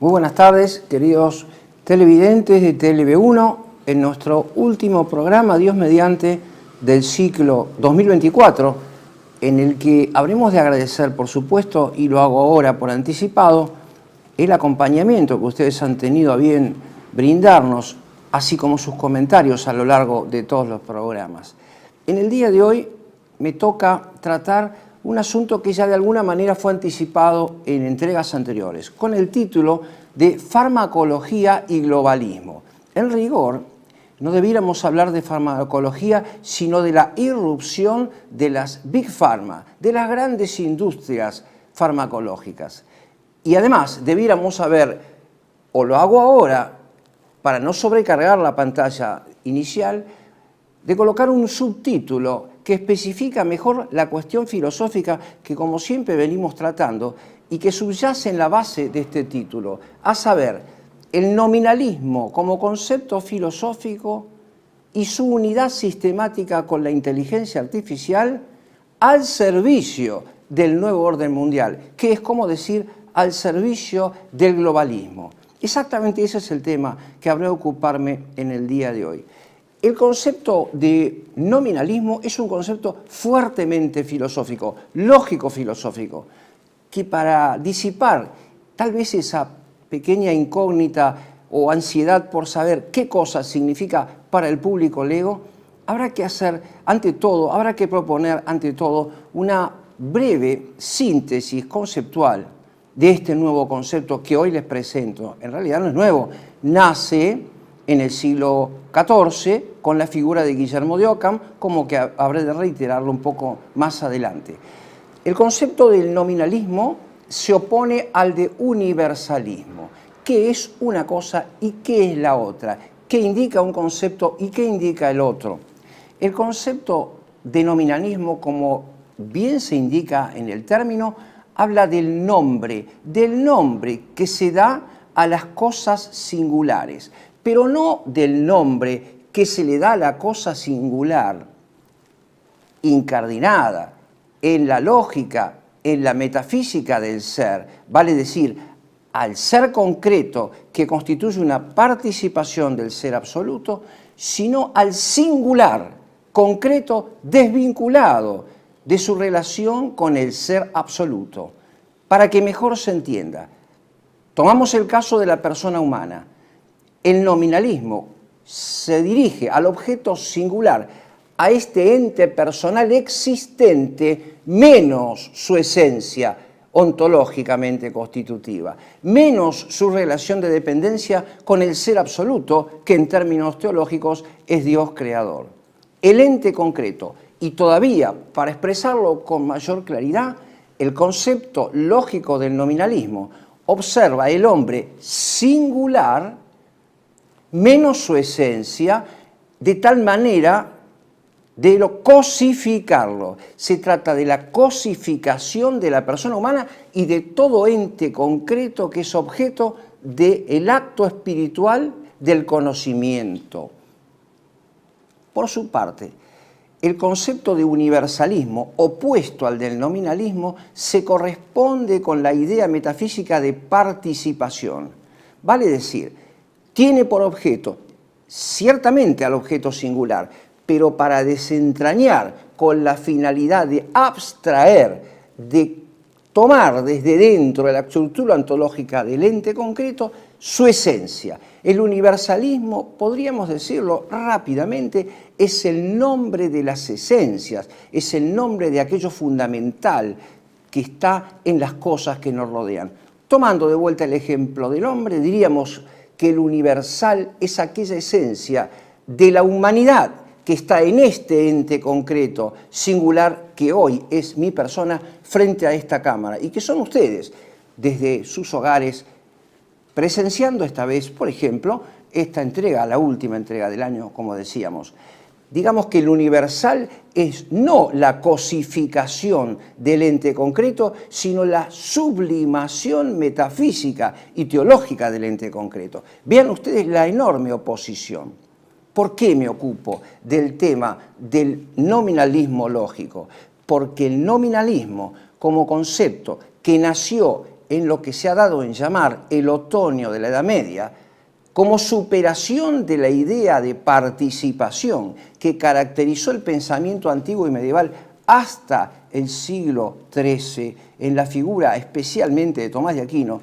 Muy buenas tardes, queridos televidentes de TLV1, en nuestro último programa, Dios mediante, del ciclo 2024, en el que habremos de agradecer, por supuesto, y lo hago ahora por anticipado, el acompañamiento que ustedes han tenido a bien brindarnos, así como sus comentarios a lo largo de todos los programas. En el día de hoy me toca tratar un asunto que ya de alguna manera fue anticipado en entregas anteriores, con el título de farmacología y globalismo. En rigor, no debiéramos hablar de farmacología, sino de la irrupción de las Big Pharma, de las grandes industrias farmacológicas. Y además, debiéramos saber, o lo hago ahora, para no sobrecargar la pantalla inicial, de colocar un subtítulo que especifica mejor la cuestión filosófica que, como siempre, venimos tratando y que subyace en la base de este título, a saber, el nominalismo como concepto filosófico y su unidad sistemática con la inteligencia artificial al servicio del nuevo orden mundial, que es como decir, al servicio del globalismo. Exactamente ese es el tema que habré de ocuparme en el día de hoy. El concepto de nominalismo es un concepto fuertemente filosófico, lógico-filosófico, que para disipar tal vez esa pequeña incógnita o ansiedad por saber qué cosa significa para el público lego, habrá que hacer, ante todo, habrá que proponer, ante todo, una breve síntesis conceptual de este nuevo concepto que hoy les presento. En realidad no es nuevo, nace en el siglo XIV con la figura de Guillermo de Ockham, como que habré de reiterarlo un poco más adelante. El concepto del nominalismo se opone al de universalismo. ¿Qué es una cosa y qué es la otra? ¿Qué indica un concepto y qué indica el otro? El concepto de nominalismo, como bien se indica en el término, habla del nombre que se da a las cosas singulares, pero no del nombre que se le da a la cosa singular, incardinada en la lógica, en la metafísica del ser, vale decir, al ser concreto que constituye una participación del ser absoluto, sino al singular, concreto, desvinculado de su relación con el ser absoluto. Para que mejor se entienda, tomamos el caso de la persona humana. El nominalismo se dirige al objeto singular, a este ente personal existente, menos su esencia ontológicamente constitutiva, menos su relación de dependencia con el ser absoluto, que en términos teológicos es Dios creador. El ente concreto, y todavía, para expresarlo con mayor claridad, el concepto lógico del nominalismo observa el hombre singular menos su esencia, de tal manera de cosificarlo. Se trata de la cosificación de la persona humana y de todo ente concreto que es objeto del acto espiritual del conocimiento. Por su parte, el concepto de universalismo, opuesto al del nominalismo, se corresponde con la idea metafísica de participación. Vale decir, tiene por objeto, ciertamente al objeto singular, pero para desentrañar con la finalidad de abstraer, de tomar desde dentro de la estructura ontológica del ente concreto su esencia. El universalismo, podríamos decirlo rápidamente, es el nombre de las esencias, es el nombre de aquello fundamental que está en las cosas que nos rodean. Tomando de vuelta el ejemplo del hombre, diríamos que el universal es aquella esencia de la humanidad que está en este ente concreto, singular, que hoy es mi persona frente a esta cámara, y que son ustedes, desde sus hogares, presenciando esta vez, por ejemplo, esta entrega, la última entrega del año, como decíamos. Digamos que el universal es no la cosificación del ente concreto, sino la sublimación metafísica y teológica del ente concreto. Vean ustedes la enorme oposición. ¿Por qué me ocupo del tema del nominalismo lógico? Porque el nominalismo, como concepto que nació en lo que se ha dado en llamar el otoño de la Edad Media, como superación de la idea de participación que caracterizó el pensamiento antiguo y medieval hasta el siglo XIII, en la figura especialmente de Tomás de Aquino,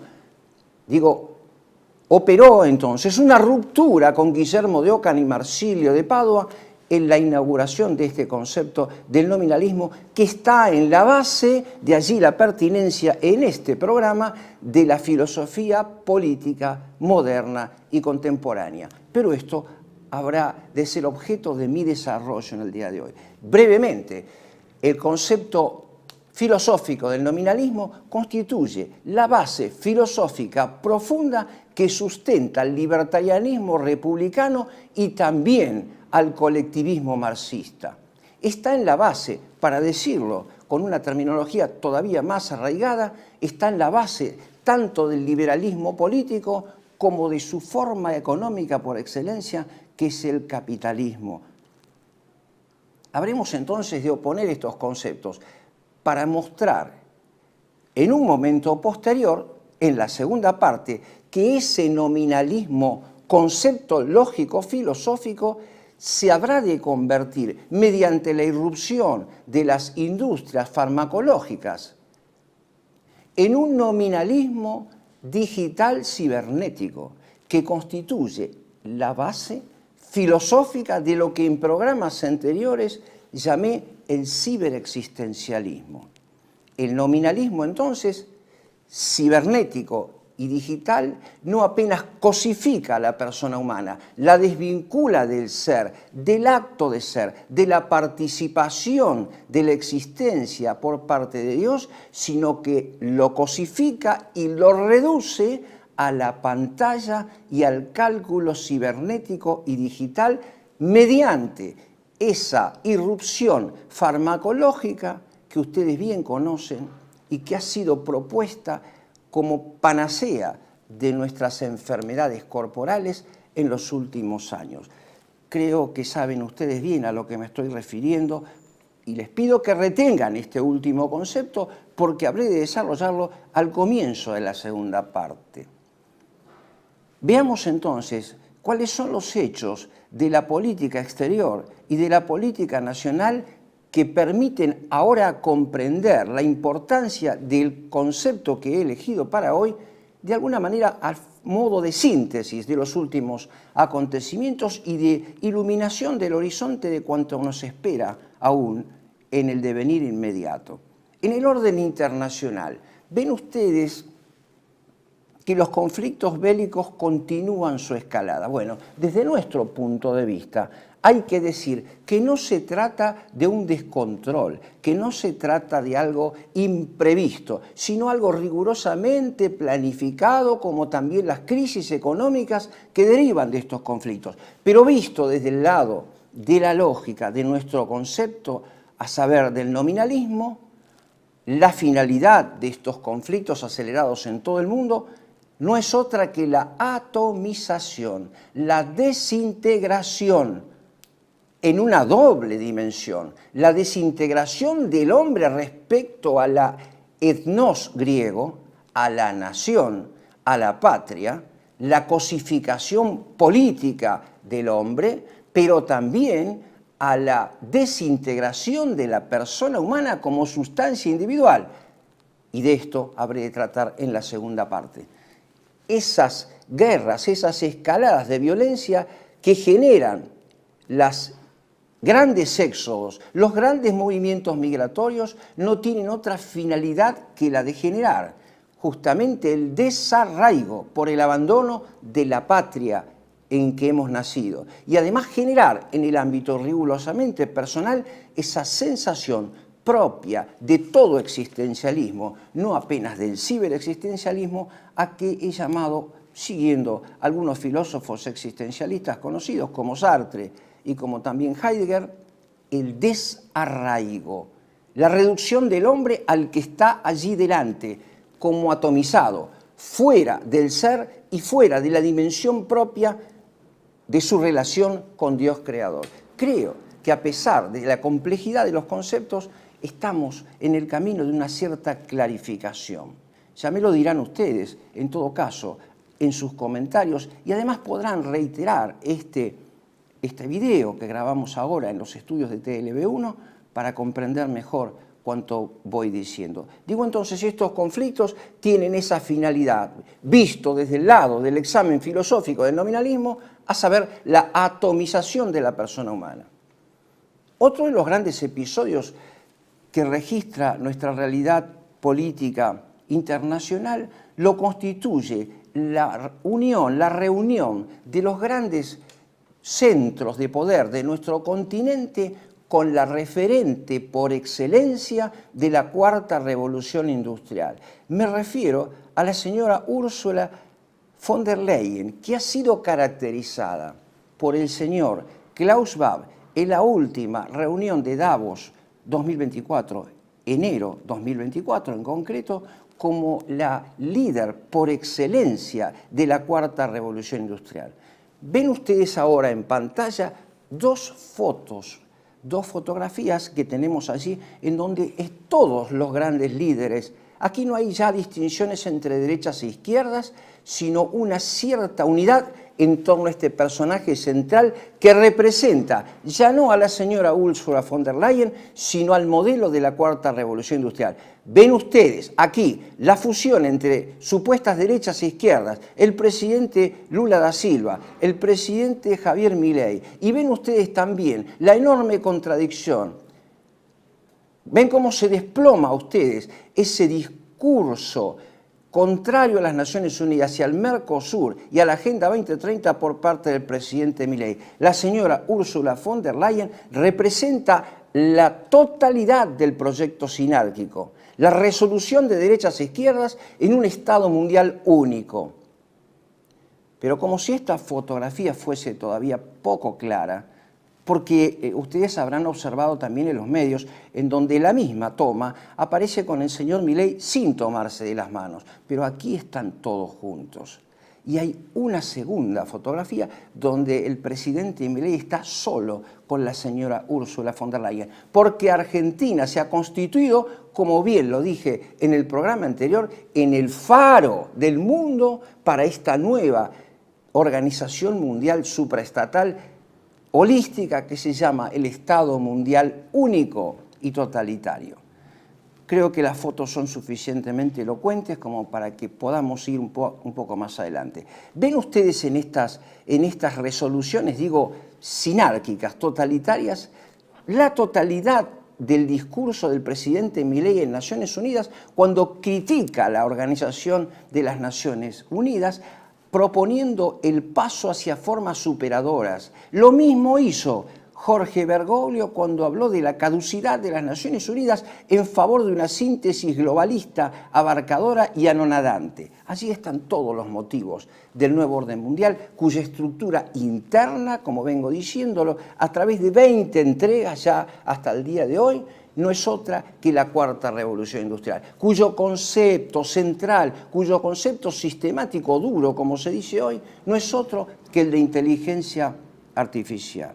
operó entonces una ruptura con Guillermo de Ockham y Marsilio de Padua en la inauguración de este concepto del nominalismo, que está en la base, de allí la pertinencia en este programa, de la filosofía política moderna y contemporánea. Pero esto habrá de ser objeto de mi desarrollo en el día de hoy. Brevemente, el concepto filosófico del nominalismo constituye la base filosófica profunda que sustenta el libertarianismo republicano y también al colectivismo marxista. Está en la base, para decirlo con una terminología todavía más arraigada, está en la base tanto del liberalismo político como de su forma económica por excelencia, que es el capitalismo. Habremos entonces de oponer estos conceptos para mostrar en un momento posterior, en la segunda parte, que ese nominalismo, concepto lógico-filosófico, se habrá de convertir mediante la irrupción de las industrias farmacológicas en un nominalismo digital cibernético que constituye la base filosófica de lo que en programas anteriores llamé el ciberexistencialismo. El nominalismo, entonces, cibernético y digital, no apenas cosifica a la persona humana, la desvincula del ser, del acto de ser, de la participación de la existencia por parte de Dios, sino que lo cosifica y lo reduce a la pantalla y al cálculo cibernético y digital mediante esa irrupción farmacológica que ustedes bien conocen y que ha sido propuesta como panacea de nuestras enfermedades corporales en los últimos años. Creo que saben ustedes bien a lo que me estoy refiriendo y les pido que retengan este último concepto porque habré de desarrollarlo al comienzo de la segunda parte. Veamos entonces cuáles son los hechos de la política exterior y de la política nacional que permiten ahora comprender la importancia del concepto que he elegido para hoy, de alguna manera a modo de síntesis de los últimos acontecimientos y de iluminación del horizonte de cuanto nos espera aún en el devenir inmediato. En el orden internacional, ven ustedes que los conflictos bélicos continúan su escalada. Bueno, desde nuestro punto de vista, hay que decir que no se trata de un descontrol, que no se trata de algo imprevisto, sino algo rigurosamente planificado, como también las crisis económicas que derivan de estos conflictos. Pero visto desde el lado de la lógica de nuestro concepto, a saber, del nominalismo, la finalidad de estos conflictos acelerados en todo el mundo no es otra que la atomización, la desintegración en una doble dimensión, la desintegración del hombre respecto a la etnos griego, a la nación, a la patria, la cosificación política del hombre, pero también a la desintegración de la persona humana como sustancia individual. Y de esto habré de tratar en la segunda parte. Esas guerras, esas escaladas de violencia que generan las grandes éxodos, los grandes movimientos migratorios, no tienen otra finalidad que la de generar justamente el desarraigo por el abandono de la patria en que hemos nacido y además generar en el ámbito rigurosamente personal esa sensación propia de todo existencialismo, no apenas del ciberexistencialismo, a que he llamado, siguiendo algunos filósofos existencialistas conocidos como Sartre y como también Heidegger, el desarraigo, la reducción del hombre al que está allí delante, como atomizado, fuera del ser y fuera de la dimensión propia de su relación con Dios creador. Creo que a pesar de la complejidad de los conceptos, estamos en el camino de una cierta clarificación. Ya me lo dirán ustedes, en todo caso, en sus comentarios, y además podrán reiterar este video que grabamos ahora en los estudios de TLB1 para comprender mejor cuanto voy diciendo. Digo entonces, estos conflictos tienen esa finalidad, visto desde el lado del examen filosófico del nominalismo, a saber, la atomización de la persona humana. Otro de los grandes episodios que registra nuestra realidad política internacional lo constituye la reunión de los grandes centros de poder de nuestro continente con la referente por excelencia de la cuarta revolución industrial. Me refiero a la señora Ursula von der Leyen, que ha sido caracterizada por el señor Klaus Schwab en la última reunión de Davos 2024, enero 2024 en concreto, como la líder por excelencia de la cuarta revolución industrial. Ven ustedes ahora en pantalla dos fotografías que tenemos allí en donde todos los grandes líderes, aquí no hay ya distinciones entre derechas e izquierdas, sino una cierta unidad en torno a este personaje central que representa ya no a la señora Ursula von der Leyen, sino al modelo de la cuarta revolución industrial. Ven ustedes aquí la fusión entre supuestas derechas e izquierdas, el presidente Lula da Silva, el presidente Javier Milei, y ven ustedes también la enorme contradicción. Ven cómo se desploma a ustedes ese discurso contrario a las Naciones Unidas y al Mercosur y a la Agenda 2030 por parte del presidente Milei. La señora Ursula von der Leyen representa la totalidad del proyecto sinárquico, la resolución de derechas e izquierdas en un Estado mundial único. Pero como si esta fotografía fuese todavía poco clara, porque ustedes habrán observado también en los medios en donde la misma toma aparece con el señor Milei sin tomarse de las manos, pero aquí están todos juntos. Y hay una segunda fotografía donde el presidente Milei está solo con la señora Ursula von der Leyen, porque Argentina se ha constituido, como bien lo dije en el programa anterior, en el faro del mundo para esta nueva organización mundial supraestatal holística que se llama el Estado Mundial Único y Totalitario. Creo que las fotos son suficientemente elocuentes como para que podamos ir un poco más adelante. Ven ustedes en estas resoluciones, digo, sinárquicas, totalitarias, la totalidad del discurso del presidente Milei en Naciones Unidas cuando critica la Organización de las Naciones Unidas, proponiendo el paso hacia formas superadoras. Lo mismo hizo Jorge Bergoglio cuando habló de la caducidad de las Naciones Unidas en favor de una síntesis globalista, abarcadora y anonadante. Allí están todos los motivos del nuevo orden mundial, cuya estructura interna, como vengo diciéndolo, a través de 20 entregas ya hasta el día de hoy, no es otra que la cuarta revolución industrial, cuyo concepto central, cuyo concepto sistemático duro, como se dice hoy, no es otro que el de inteligencia artificial.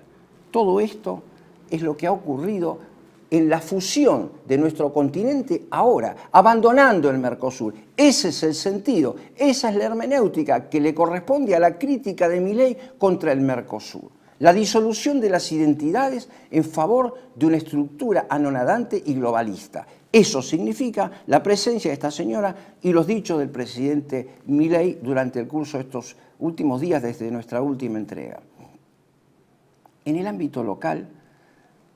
Todo esto es lo que ha ocurrido en la fusión de nuestro continente ahora, abandonando el Mercosur. Ese es el sentido, esa es la hermenéutica que le corresponde a la crítica de Milei contra el Mercosur. La disolución de las identidades en favor de una estructura anonadante y globalista. Eso significa la presencia de esta señora y los dichos del presidente Milei durante el curso de estos últimos días desde nuestra última entrega. En el ámbito local,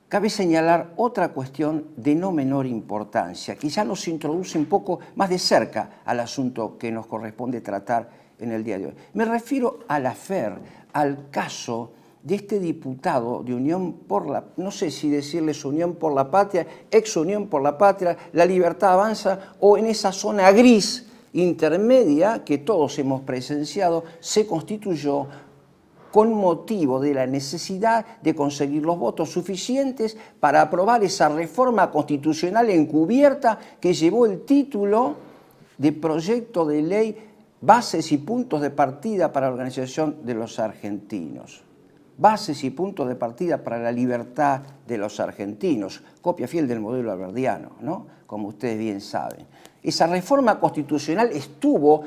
cabe señalar otra cuestión de no menor importancia, que ya nos introduce un poco más de cerca al asunto que nos corresponde tratar en el día de hoy. Me refiero al afer, al caso de este diputado de Unión por la, no sé si decirles Unión por la Patria, ex Unión por la Patria, La Libertad Avanza, o en esa zona gris intermedia que todos hemos presenciado, se constituyó con motivo de la necesidad de conseguir los votos suficientes para aprobar esa reforma constitucional encubierta que llevó el título de Proyecto de Ley Bases y Puntos de Partida para la Organización de los Argentinos. bases y puntos de partida para la libertad de los argentinos, copia fiel del modelo alberdiano, ¿no? Como ustedes bien saben. Esa reforma constitucional estuvo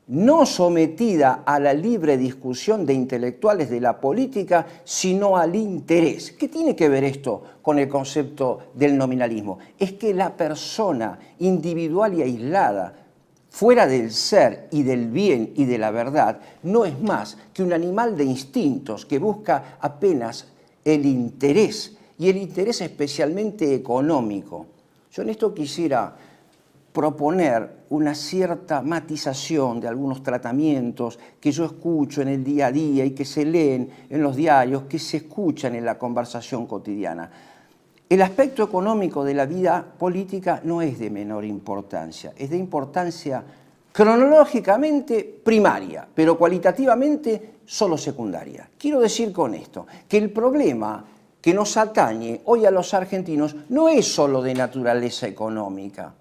no sometida a la libre discusión de intelectuales de la política, sino al interés. ¿Qué tiene que ver esto con el concepto del nominalismo? Es que la persona individual y aislada, fuera del ser y del bien y de la verdad, no es más que un animal de instintos que busca apenas el interés, y el interés especialmente económico. Yo en esto quisiera proponer una cierta matización de algunos tratamientos que yo escucho en el día a día y que se leen en los diarios, que se escuchan en la conversación cotidiana. El aspecto económico de la vida política no es de menor importancia, es de importancia cronológicamente primaria, pero cualitativamente solo secundaria. Quiero decir con esto que el problema que nos atañe hoy a los argentinos no es solo de naturaleza económica.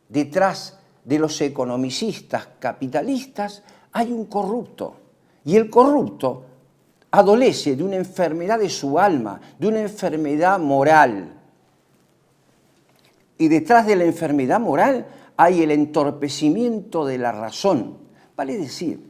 Detrás de los economicistas capitalistas hay un corrupto, y el corrupto adolece de una enfermedad de su alma, de una enfermedad moral. Y detrás de la enfermedad moral hay el entorpecimiento de la razón. Vale decir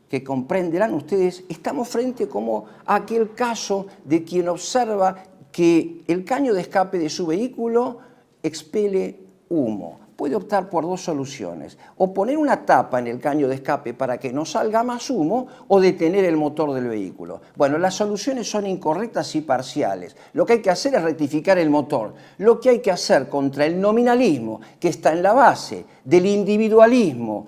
que comprenderán ustedes, estamos frente como a aquel caso de quien observa que el caño de escape de su vehículo expele humo. Puede optar por dos soluciones: o poner una tapa en el caño de escape para que no salga más humo, o detener el motor del vehículo. Bueno, las soluciones son incorrectas y parciales. Lo que hay que hacer es rectificar el motor. Lo que hay que hacer contra el nominalismo, que está en la base del individualismo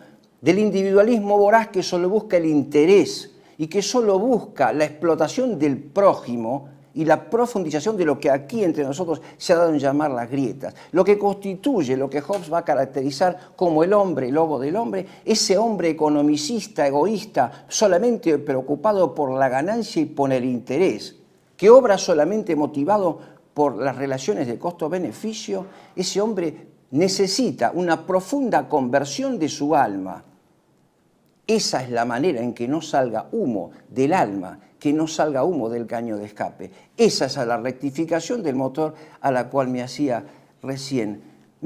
voraz que solo busca el interés y que solo busca la explotación del prójimo, y la profundización de lo que aquí entre nosotros se ha dado en llamar las grietas. Lo que constituye, lo que Hobbes va a caracterizar como el hombre lobo del hombre, ese hombre economicista, egoísta, solamente preocupado por la ganancia y por el interés, que obra solamente motivado por las relaciones de costo-beneficio. Ese hombre necesita una profunda conversión de su alma. Esa es la manera en que no salga humo del alma, que no salga humo del caño de escape. Esa es la rectificación del motor a la cual me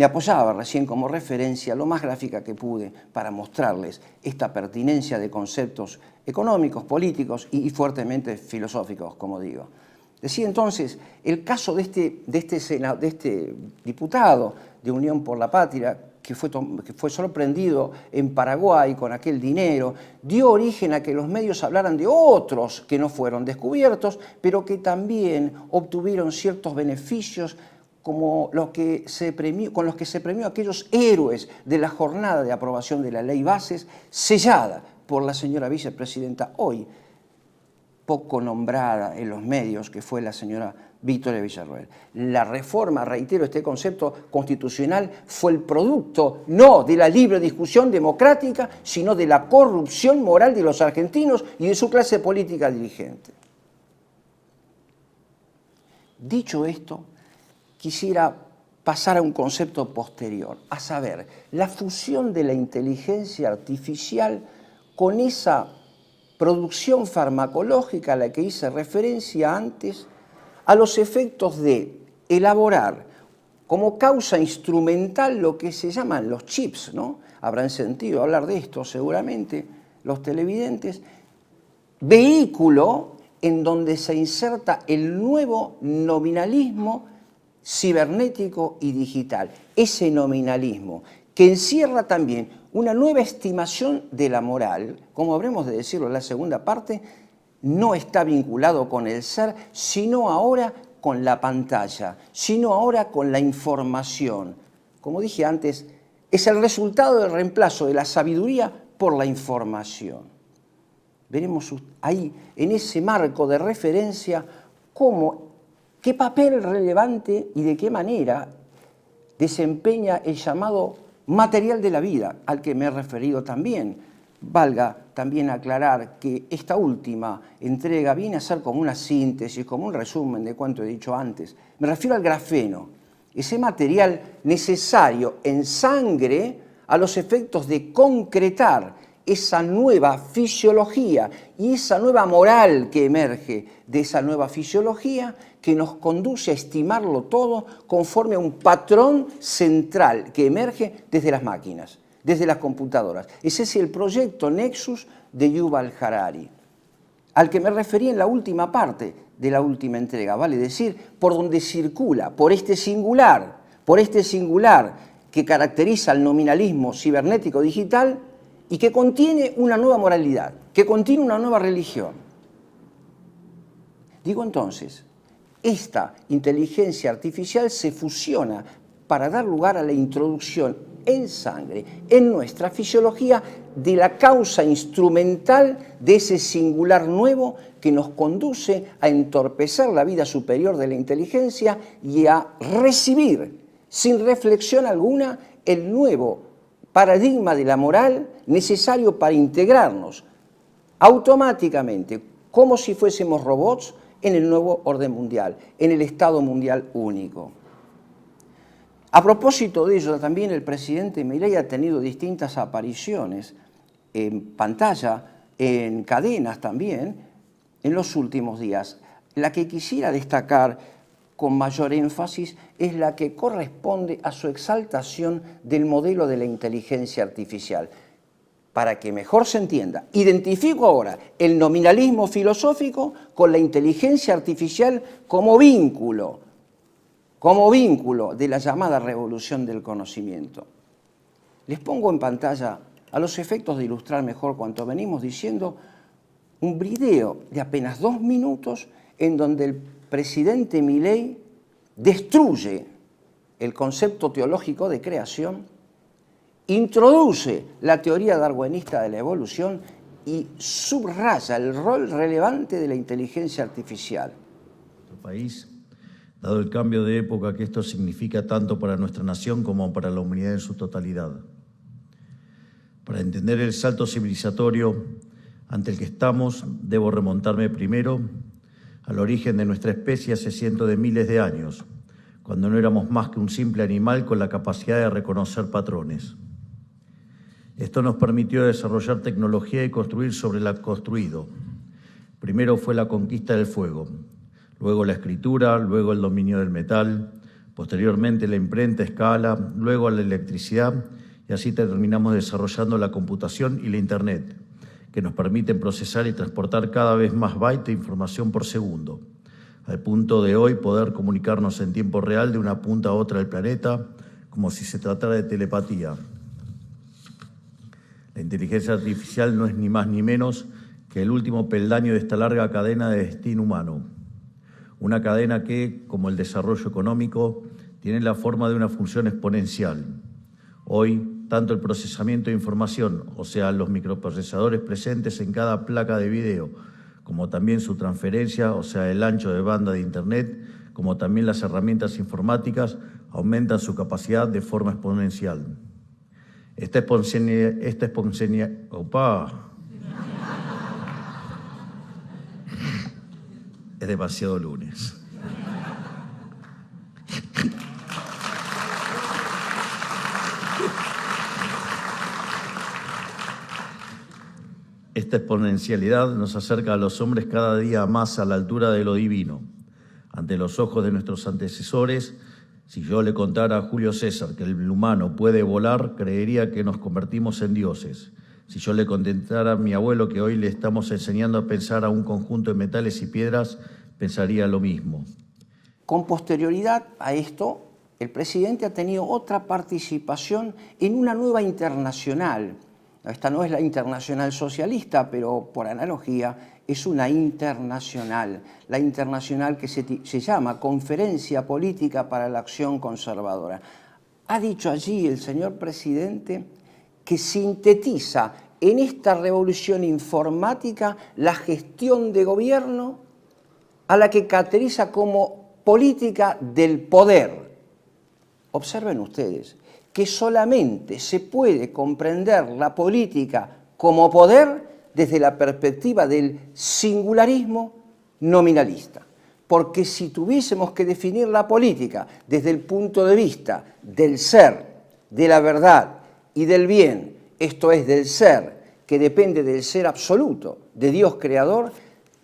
apoyaba recién como referencia lo más gráfica que pude para mostrarles esta pertinencia de conceptos económicos, políticos y fuertemente filosóficos, como digo. Decía entonces, el caso de este diputado de Unión por la Patria, que fue sorprendido en Paraguay con aquel dinero, dio origen a que los medios hablaran de otros que no fueron descubiertos, pero que también obtuvieron ciertos beneficios como con los que se premió a aquellos héroes de la jornada de aprobación de la ley Bases, sellada por la señora vicepresidenta, hoy poco nombrada en los medios, que fue la señora Victoria Villarroel. La reforma, reitero este concepto constitucional, fue el producto no de la libre discusión democrática, sino de la corrupción moral de los argentinos y de su clase política dirigente. Dicho esto, quisiera pasar a un concepto posterior, a saber, la fusión de la inteligencia artificial con esa producción farmacológica a la que hice referencia antes, a los efectos de elaborar como causa instrumental lo que se llaman los chips, ¿no? Habrán sentido hablar de esto seguramente los televidentes, vehículo en donde se inserta el nuevo nominalismo cibernético y digital. Ese nominalismo que encierra también una nueva estimación de la moral, como habremos de decirlo en la segunda parte, no está vinculado con el ser, sino ahora con la pantalla, sino ahora con la información. Como dije antes, es el resultado del reemplazo de la sabiduría por la información. Veremos ahí, en ese marco de referencia, qué papel relevante y de qué manera desempeña el llamado material de la vida, al que me he referido también. Valga también aclarar que esta última entrega viene a ser como una síntesis, como un resumen de cuanto he dicho antes. Me refiero al grafeno, ese material necesario en sangre a los efectos de concretar esa nueva fisiología y esa nueva moral que emerge de esa nueva fisiología que nos conduce a estimarlo todo conforme a un patrón central que emerge desde las máquinas, desde las computadoras. Ese es el proyecto Nexus de Yuval Harari, al que me referí en la última parte de la última entrega, vale decir, por donde circula, por este singular que caracteriza al nominalismo cibernético digital y que contiene una nueva moralidad, que contiene una nueva religión. Digo entonces, esta inteligencia artificial se fusiona para dar lugar a la introducción en sangre, en nuestra fisiología, de la causa instrumental de ese singular nuevo que nos conduce a entorpecer la vida superior de la inteligencia y a recibir, sin reflexión alguna, el nuevo paradigma de la moral necesario para integrarnos automáticamente, como si fuésemos robots, en el nuevo orden mundial, en el Estado mundial único. A propósito de ello, también el presidente Milei ha tenido distintas apariciones en pantalla, en cadenas también, en los últimos días. La que quisiera destacar con mayor énfasis es la que corresponde a su exaltación del modelo de la inteligencia artificial. Para que mejor se entienda, identifico ahora el nominalismo filosófico con la inteligencia artificial como vínculo de la llamada revolución del conocimiento. Les pongo en pantalla, a los efectos de ilustrar mejor cuanto venimos diciendo, un video de apenas 2 minutos en donde el presidente Milei destruye el concepto teológico de creación, introduce la teoría darwinista de la evolución y subraya el rol relevante de la inteligencia artificial. Nuestro país, dado el cambio de época que esto significa tanto para nuestra nación como para la humanidad en su totalidad. Para entender el salto civilizatorio ante el que estamos, debo remontarme primero al origen de nuestra especie hace cientos de miles de años, cuando no éramos más que un simple animal con la capacidad de reconocer patrones. Esto nos permitió desarrollar tecnología y construir sobre lo construido. Primero fue la conquista del fuego, luego la escritura, luego el dominio del metal, posteriormente la imprenta a escala, luego la electricidad, y así terminamos desarrollando la computación y la Internet, que nos permiten procesar y transportar cada vez más bytes de información por segundo, al punto de hoy poder comunicarnos en tiempo real de una punta a otra del planeta, como si se tratara de telepatía. La inteligencia artificial no es ni más ni menos que el último peldaño de esta larga cadena de destino humano. Una cadena que, como el desarrollo económico, tiene la forma de una función exponencial. Hoy, tanto el procesamiento de información, o sea, los microprocesadores presentes en cada placa de video, como también su transferencia, o sea, el ancho de banda de Internet, como también las herramientas informáticas, aumentan su capacidad de forma exponencial. Esta espontaneidad, ¡opa! Es demasiado lunes. Esta exponencialidad nos acerca a los hombres cada día más a la altura de lo divino. Ante los ojos de nuestros antecesores, si yo le contara a Julio César que el humano puede volar, creería que nos convertimos en dioses. Si yo le contara a mi abuelo que hoy le estamos enseñando a pensar a un conjunto de metales y piedras, pensaría lo mismo. Con posterioridad a esto, el presidente ha tenido otra participación en una nueva internacional. Esta no es la internacional socialista, pero por analogía es una internacional. La internacional que se llama Conferencia Política para la Acción Conservadora. Ha dicho allí el señor presidente que sintetiza en esta revolución informática la gestión de gobierno a la que caracteriza como política del poder. Observen ustedes que solamente se puede comprender la política como poder desde la perspectiva del singularismo nominalista. Porque si tuviésemos que definir la política desde el punto de vista del ser, de la verdad y del bien, esto es del ser que depende del ser absoluto de Dios creador,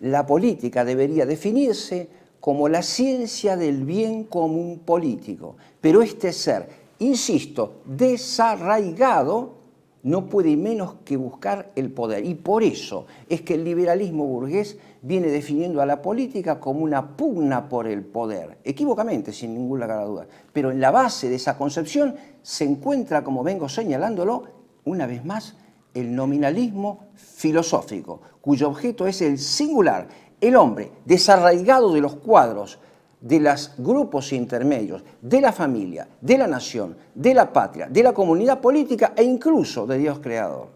la política debería definirse como la ciencia del bien común político. Pero este ser, insisto, desarraigado, no puede menos que buscar el poder. Y por eso es que el liberalismo burgués viene definiendo a la política como una pugna por el poder. Equívocamente, sin ningún lugar a duda. Pero en la base de esa concepción se encuentra, como vengo señalándolo, una vez más, el nominalismo filosófico, cuyo objeto es el singular, el hombre desarraigado de los cuadros, de los grupos intermedios, de la familia, de la nación, de la patria, de la comunidad política e incluso de Dios creador.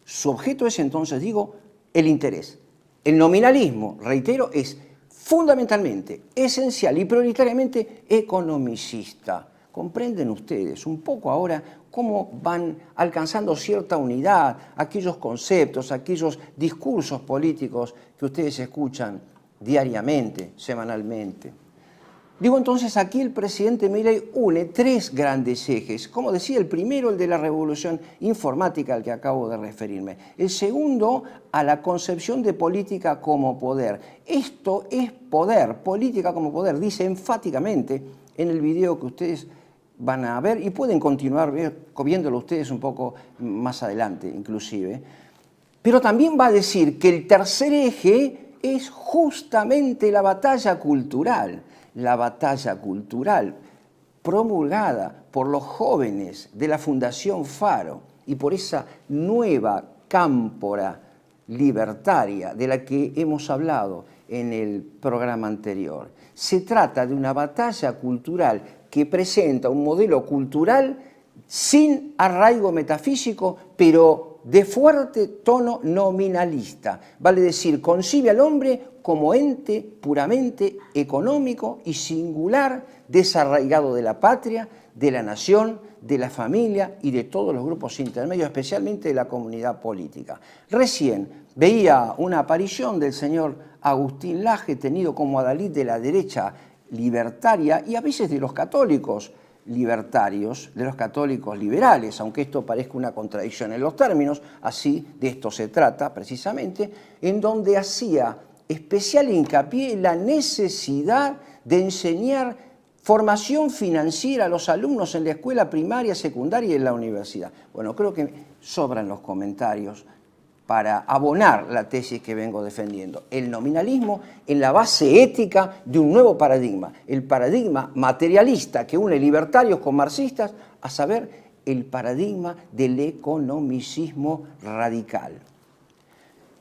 Su objeto es entonces, digo, el interés. El nominalismo, reitero, es fundamentalmente, esencial y prioritariamente economicista. ¿Comprenden ustedes un poco ahora cómo van alcanzando cierta unidad aquellos conceptos, aquellos discursos políticos que ustedes escuchan diariamente, semanalmente? Digo entonces, aquí el presidente Milei une tres grandes ejes. Como decía, el primero, el de la revolución informática al que acabo de referirme. El segundo, a la concepción de política como poder. Esto es poder, política como poder, dice enfáticamente en el video que ustedes van a ver y pueden continuar viéndolo ustedes un poco más adelante inclusive. Pero también va a decir que el tercer eje es justamente la batalla cultural promulgada por los jóvenes de la Fundación Faro y por esa nueva cámpora libertaria de la que hemos hablado en el programa anterior. Se trata de una batalla cultural que presenta un modelo cultural sin arraigo metafísico, pero de fuerte tono nominalista. Vale decir, concibe al hombre como ente puramente económico y singular, desarraigado de la patria, de la nación, de la familia y de todos los grupos intermedios, especialmente de la comunidad política. Recién veía una aparición del señor Agustín Laje, tenido como adalid de la derecha libertaria y a veces de los católicos libertarios, de los católicos liberales, aunque esto parezca una contradicción en los términos, así de esto se trata precisamente, en donde hacía especial hincapié en la necesidad de enseñar formación financiera a los alumnos en la escuela primaria, secundaria y en la universidad. Bueno, creo que sobran los comentarios para abonar la tesis que vengo defendiendo. El nominalismo en la base ética de un nuevo paradigma, el paradigma materialista que une libertarios con marxistas, a saber, el paradigma del economicismo radical.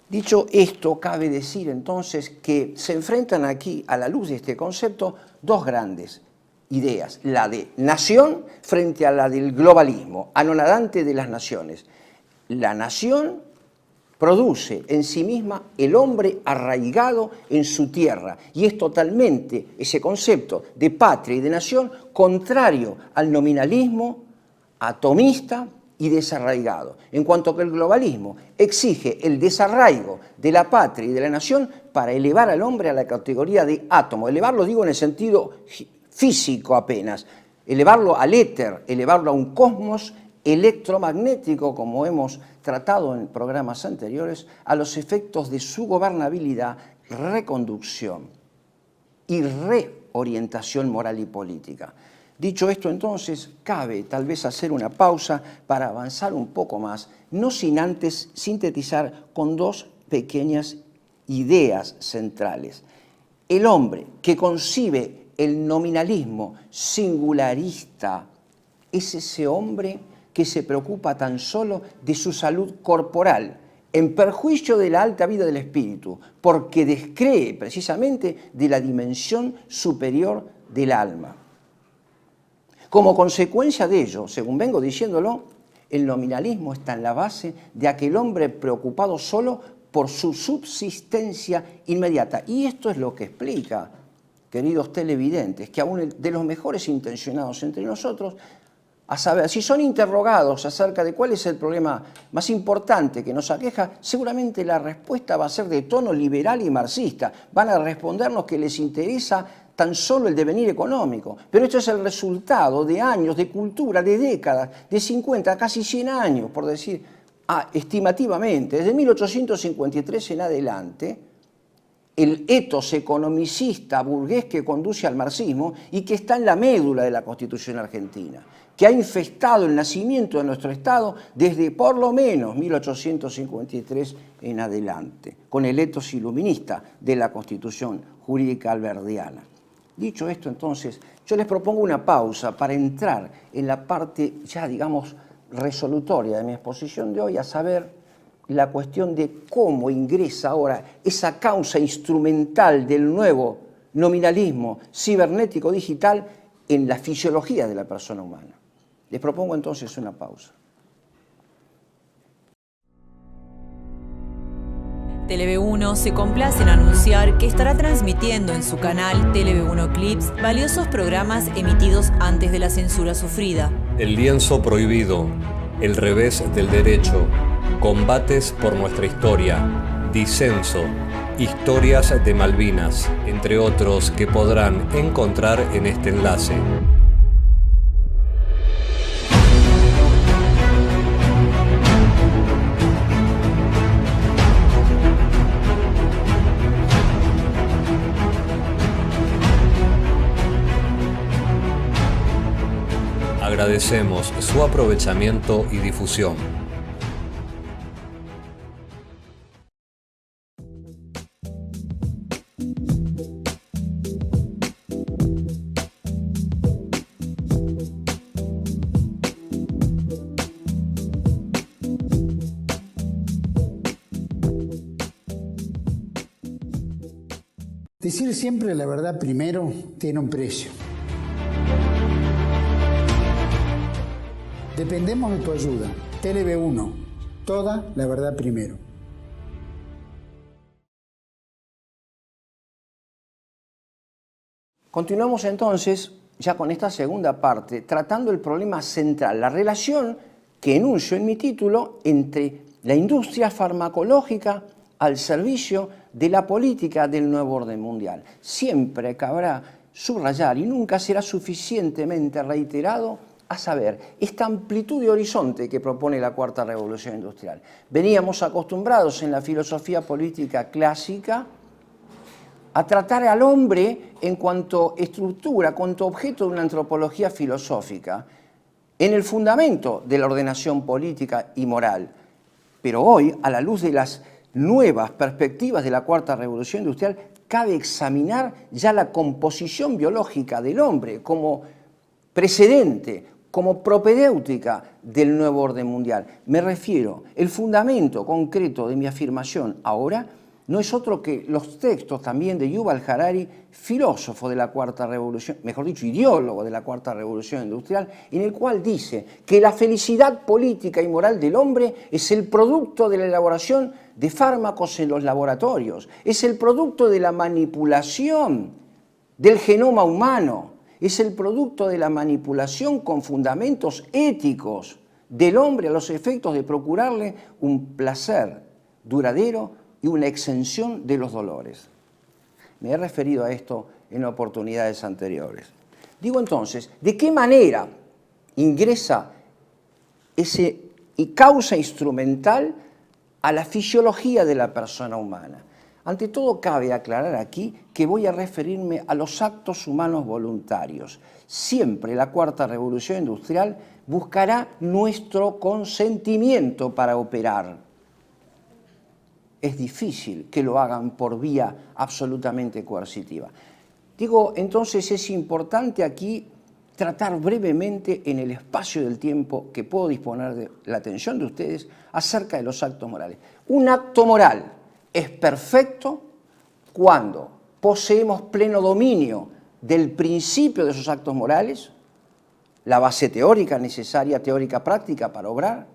Dicho esto, cabe decir entonces que se enfrentan aquí, a la luz de este concepto, dos grandes ideas, la de nación frente a la del globalismo, anonadante de las naciones. La nación produce en sí misma el hombre arraigado en su tierra y es totalmente ese concepto de patria y de nación contrario al nominalismo atomista y desarraigado, en cuanto que el globalismo exige el desarraigo de la patria y de la nación para elevar al hombre a la categoría de átomo. Elevarlo digo en el sentido físico apenas, elevarlo al éter, elevarlo a un cosmos electromagnético, como hemos tratado en programas anteriores, a los efectos de su gobernabilidad, reconducción y reorientación moral y política. Dicho esto, entonces, cabe tal vez hacer una pausa para avanzar un poco más, no sin antes sintetizar con dos pequeñas ideas centrales. El hombre que concibe el nominalismo singularista es ese hombre que se preocupa tan solo de su salud corporal, en perjuicio de la alta vida del espíritu, porque descree precisamente de la dimensión superior del alma. Como consecuencia de ello, según vengo diciéndolo, el nominalismo está en la base de aquel hombre preocupado solo por su subsistencia inmediata. Y esto es lo que explica, queridos televidentes, que aún de los mejores intencionados entre nosotros, a saber, si son interrogados acerca de cuál es el problema más importante que nos aqueja, seguramente la respuesta va a ser de tono liberal y marxista. Van a respondernos que les interesa tan solo el devenir económico. Pero esto es el resultado de años de cultura, de décadas, de 50, casi 100 años, por decir estimativamente, desde 1853 en adelante, el etos economicista burgués que conduce al marxismo y que está en la médula de la Constitución argentina, que ha infestado el nacimiento de nuestro Estado desde por lo menos 1853 en adelante, con el etos iluminista de la Constitución jurídica alberdiana. Dicho esto, entonces, yo les propongo una pausa para entrar en la parte ya, digamos, resolutoria de mi exposición de hoy, a saber la cuestión de cómo ingresa ahora esa causa instrumental del nuevo nominalismo cibernético digital en la fisiología de la persona humana. Les propongo entonces una pausa. Tele-V1 se complace en anunciar que estará transmitiendo en su canal Tele-V1 Clips valiosos programas emitidos antes de la censura sufrida. El lienzo prohibido, El revés del derecho, Combates por nuestra historia, Disenso, Historias de Malvinas, entre otros que podrán encontrar en este enlace. Agradecemos su aprovechamiento y difusión. Decir siempre la verdad primero tiene un precio. Dependemos de tu ayuda. Tele-V1, toda la verdad primero. Continuamos entonces ya con esta segunda parte, tratando el problema central, la relación que enuncio en mi título entre la industria farmacológica al servicio de la política del nuevo orden mundial. Siempre cabrá subrayar y nunca será suficientemente reiterado a saber esta amplitud de horizonte que propone la Cuarta Revolución Industrial. Veníamos acostumbrados en la filosofía política clásica a tratar al hombre en cuanto estructura, cuanto objeto de una antropología filosófica, en el fundamento de la ordenación política y moral. Pero hoy, a la luz de las nuevas perspectivas de la Cuarta Revolución Industrial, cabe examinar ya la composición biológica del hombre como precedente, como propedéutica del nuevo orden mundial. Me refiero, el fundamento concreto de mi afirmación ahora no es otro que los textos también de Yuval Harari, filósofo de la Cuarta Revolución, mejor dicho, ideólogo de la Cuarta Revolución Industrial, en el cual dice que la felicidad política y moral del hombre es el producto de la elaboración de fármacos en los laboratorios, es el producto de la manipulación del genoma humano, es el producto de la manipulación con fundamentos éticos del hombre a los efectos de procurarle un placer duradero y una exención de los dolores. Me he referido a esto en oportunidades anteriores. Digo entonces, ¿de qué manera ingresa ese causa instrumental a la fisiología de la persona humana? Ante todo, cabe aclarar aquí que voy a referirme a los actos humanos voluntarios. Siempre la Cuarta Revolución Industrial buscará nuestro consentimiento para operar. Es difícil que lo hagan por vía absolutamente coercitiva. Digo, entonces es importante aquí tratar brevemente en el espacio del tiempo que puedo disponer de la atención de ustedes acerca de los actos morales. Un acto moral es perfecto cuando poseemos pleno dominio del principio de esos actos morales, la base teórica necesaria, teórica práctica para obrar,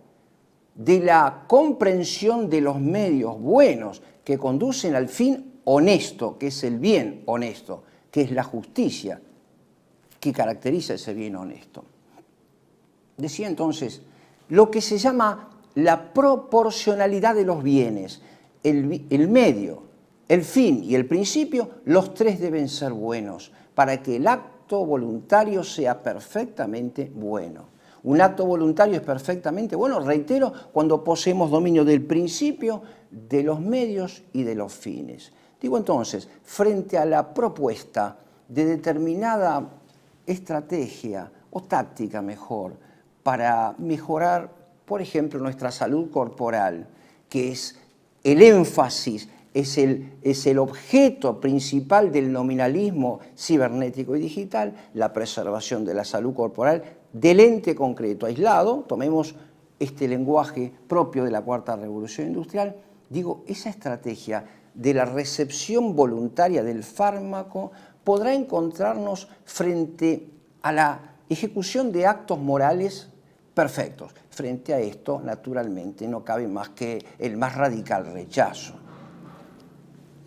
de la comprensión de los medios buenos que conducen al fin honesto, que es el bien honesto, que es la justicia que caracteriza ese bien honesto. Decía entonces, lo que se llama la proporcionalidad de los bienes, el medio, el fin y el principio, los tres deben ser buenos para que el acto voluntario sea perfectamente bueno. Un acto voluntario es perfectamente bueno, reitero, cuando poseemos dominio del principio, de los medios y de los fines. Digo entonces, frente a la propuesta de determinada estrategia o táctica mejor para mejorar, por ejemplo, nuestra salud corporal, que es el énfasis, es el objeto principal del nominalismo cibernético y digital, la preservación de la salud corporal del ente concreto, aislado, tomemos este lenguaje propio de la Cuarta Revolución Industrial, digo, esa estrategia de la recepción voluntaria del fármaco podrá encontrarnos frente a la ejecución de actos morales perfectos. Frente a esto, naturalmente, no cabe más que el más radical rechazo.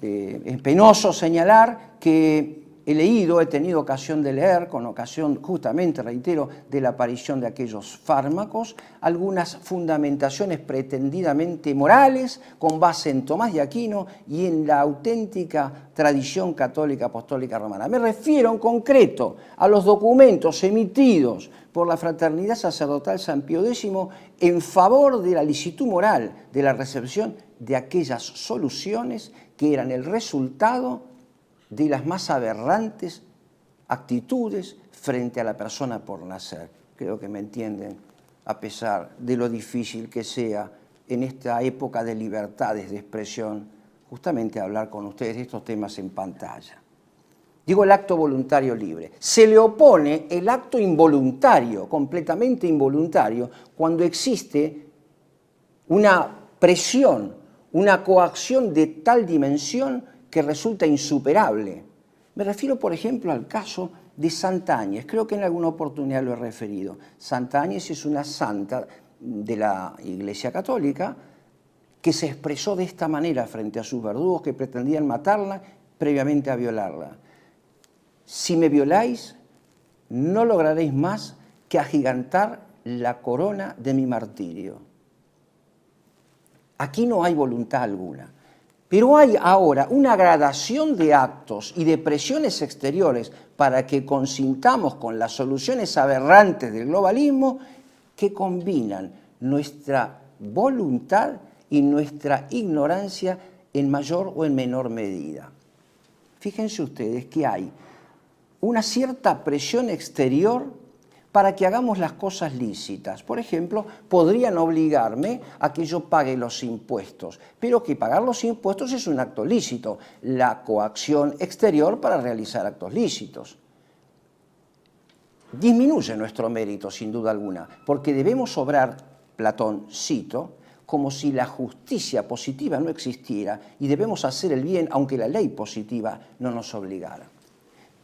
Es penoso señalar que he tenido ocasión de leer, con ocasión, justamente, reitero, de la aparición de aquellos fármacos, algunas fundamentaciones pretendidamente morales, con base en Tomás de Aquino y en la auténtica tradición católica apostólica romana. Me refiero en concreto a los documentos emitidos por la Fraternidad Sacerdotal San Pío X en favor de la licitud moral de la recepción de aquellas soluciones que eran el resultado de las más aberrantes actitudes frente a la persona por nacer. Creo que me entienden, a pesar de lo difícil que sea en esta época de libertades de expresión, justamente hablar con ustedes de estos temas en pantalla. Digo el acto voluntario libre. Se le opone el acto involuntario, completamente involuntario, cuando existe una presión, una coacción de tal dimensión que resulta insuperable. Me refiero, por ejemplo, al caso de Santa Áñez. Creo que en alguna oportunidad lo he referido. Santa Áñez es una santa de la Iglesia Católica que se expresó de esta manera frente a sus verdugos que pretendían matarla previamente a violarla. Si me violáis, no lograréis más que agigantar la corona de mi martirio. Aquí no hay voluntad alguna. Pero hay ahora una gradación de actos y de presiones exteriores para que consintamos con las soluciones aberrantes del globalismo que combinan nuestra voluntad y nuestra ignorancia en mayor o en menor medida. Fíjense ustedes que hay una cierta presión exterior para que hagamos las cosas lícitas. Por ejemplo, podrían obligarme a que yo pague los impuestos, pero que pagar los impuestos es un acto lícito, la coacción exterior para realizar actos lícitos. Disminuye nuestro mérito, sin duda alguna, porque debemos obrar, Platón, cito, como si la justicia positiva no existiera y debemos hacer el bien aunque la ley positiva no nos obligara.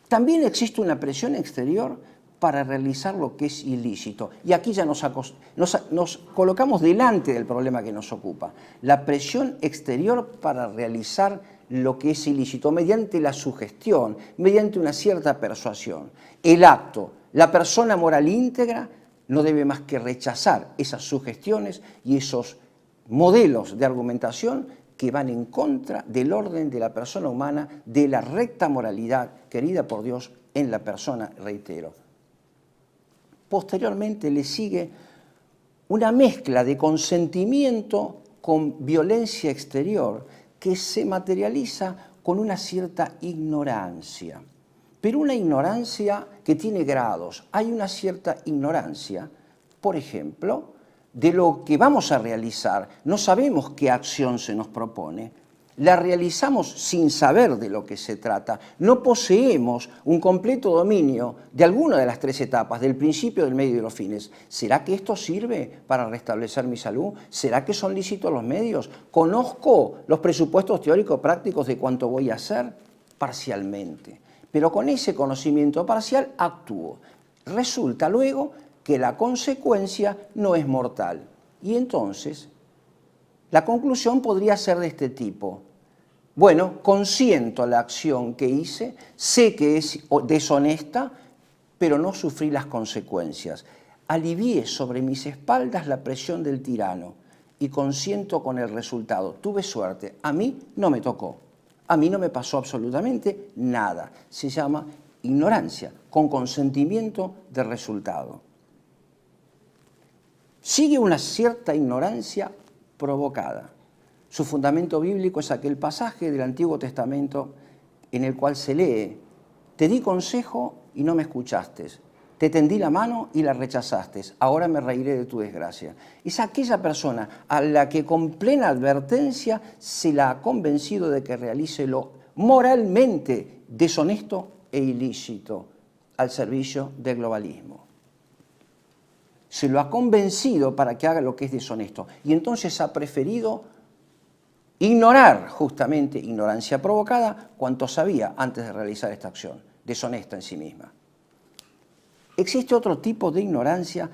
También existe una presión exterior para realizar lo que es ilícito. Y aquí ya nos colocamos delante del problema que nos ocupa. La presión exterior para realizar lo que es ilícito, mediante la sugestión, mediante una cierta persuasión. El acto, la persona moral íntegra, no debe más que rechazar esas sugestiones y esos modelos de argumentación que van en contra del orden de la persona humana, de la recta moralidad querida por Dios en la persona, reitero. Posteriormente le sigue una mezcla de consentimiento con violencia exterior que se materializa con una cierta ignorancia. Pero una ignorancia que tiene grados. Hay una cierta ignorancia, por ejemplo, de lo que vamos a realizar. No sabemos qué acción se nos propone. La realizamos sin saber de lo que se trata. No poseemos un completo dominio de alguna de las tres etapas, del principio, del medio y de los fines. ¿Será que esto sirve para restablecer mi salud? ¿Será que son lícitos los medios? ¿Conozco los presupuestos teóricos prácticos de cuánto voy a hacer? Parcialmente. Pero con ese conocimiento parcial actúo. Resulta luego que la consecuencia no es mortal. Y entonces, la conclusión podría ser de este tipo. Bueno, consiento la acción que hice, sé que es deshonesta, pero no sufrí las consecuencias. Alivié sobre mis espaldas la presión del tirano y consiento con el resultado. Tuve suerte, a mí no me tocó, a mí no me pasó absolutamente nada. Se llama ignorancia, con consentimiento del resultado. sigue una cierta ignorancia provocada. Su fundamento bíblico es aquel pasaje del Antiguo Testamento en el cual se lee: te di consejo y no me escuchaste, te tendí la mano y la rechazaste, ahora me reiré de tu desgracia. Es aquella persona a la que con plena advertencia se la ha convencido de que realice lo moralmente deshonesto e ilícito al servicio del globalismo. Se lo ha convencido para que haga lo que es deshonesto y entonces ha preferido ignorar, justamente, ignorancia provocada, cuanto sabía antes de realizar esta acción, deshonesta en sí misma. Existe otro tipo de ignorancia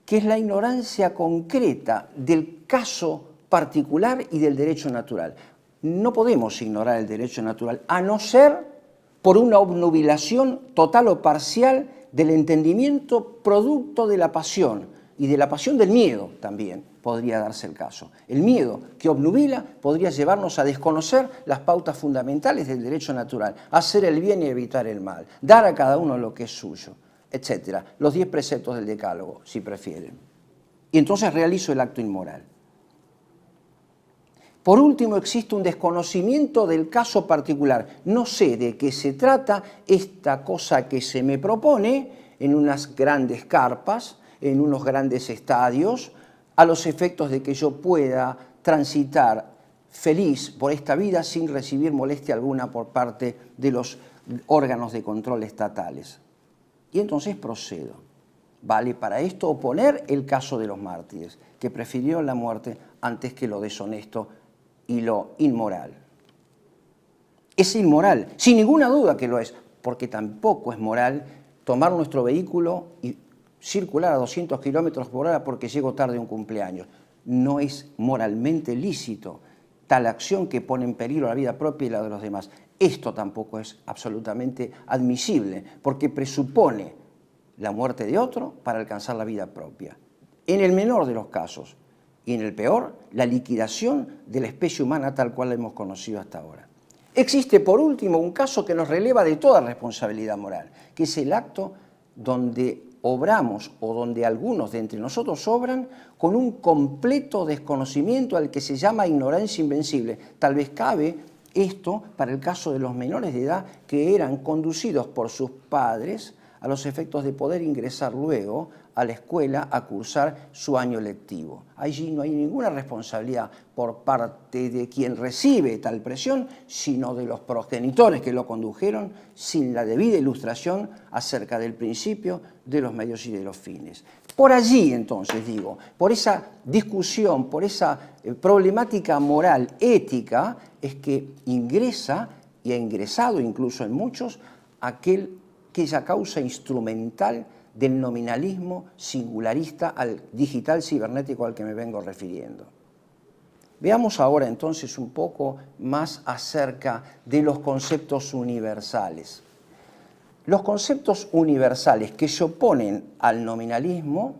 que es la ignorancia concreta del caso particular y del derecho natural. No podemos ignorar el derecho natural a no ser por una obnubilación total o parcial del entendimiento producto de la pasión y de la pasión del miedo también podría darse el caso. El miedo que obnubila podría llevarnos a desconocer las pautas fundamentales del derecho natural, hacer el bien y evitar el mal, dar a cada uno lo que es suyo, etc. Los 10 preceptos del Decálogo, si prefieren. Y entonces realizo el acto inmoral. Por último, existe un desconocimiento del caso particular. No sé de qué se trata esta cosa que se me propone en unas grandes carpas, en unos grandes estadios, a los efectos de que yo pueda transitar feliz por esta vida sin recibir molestia alguna por parte de los órganos de control estatales. Y entonces procedo. Vale para esto oponer el caso de los mártires, que prefirieron la muerte antes que lo deshonesto y lo inmoral. Es inmoral, sin ninguna duda que lo es, porque tampoco es moral tomar nuestro vehículo y circular a 200 kilómetros por hora porque llego tarde a un cumpleaños. No es moralmente lícito tal acción que pone en peligro la vida propia y la de los demás. Esto tampoco es absolutamente admisible, porque presupone la muerte de otro para alcanzar la vida propia. En el menor de los casos, y en el peor, la liquidación de la especie humana tal cual la hemos conocido hasta ahora. Existe, por último, un caso que nos releva de toda responsabilidad moral, que es el acto donde obramos o donde algunos de entre nosotros obran con un completo desconocimiento al que se llama ignorancia invencible. Tal vez cabe esto para el caso de los menores de edad que eran conducidos por sus padres a los efectos de poder ingresar luego a la escuela a cursar su año lectivo. Allí no hay ninguna responsabilidad por parte de quien recibe tal presión, sino de los progenitores que lo condujeron sin la debida ilustración acerca del principio, de los medios y de los fines. Por allí, entonces, digo, por esa discusión, por esa problemática moral, ética, es que ingresa, y ha ingresado incluso en muchos, aquella causa instrumental del nominalismo singularista al digital cibernético al que me vengo refiriendo. Veamos ahora entonces un poco más acerca de los conceptos universales. Los conceptos universales que se oponen al nominalismo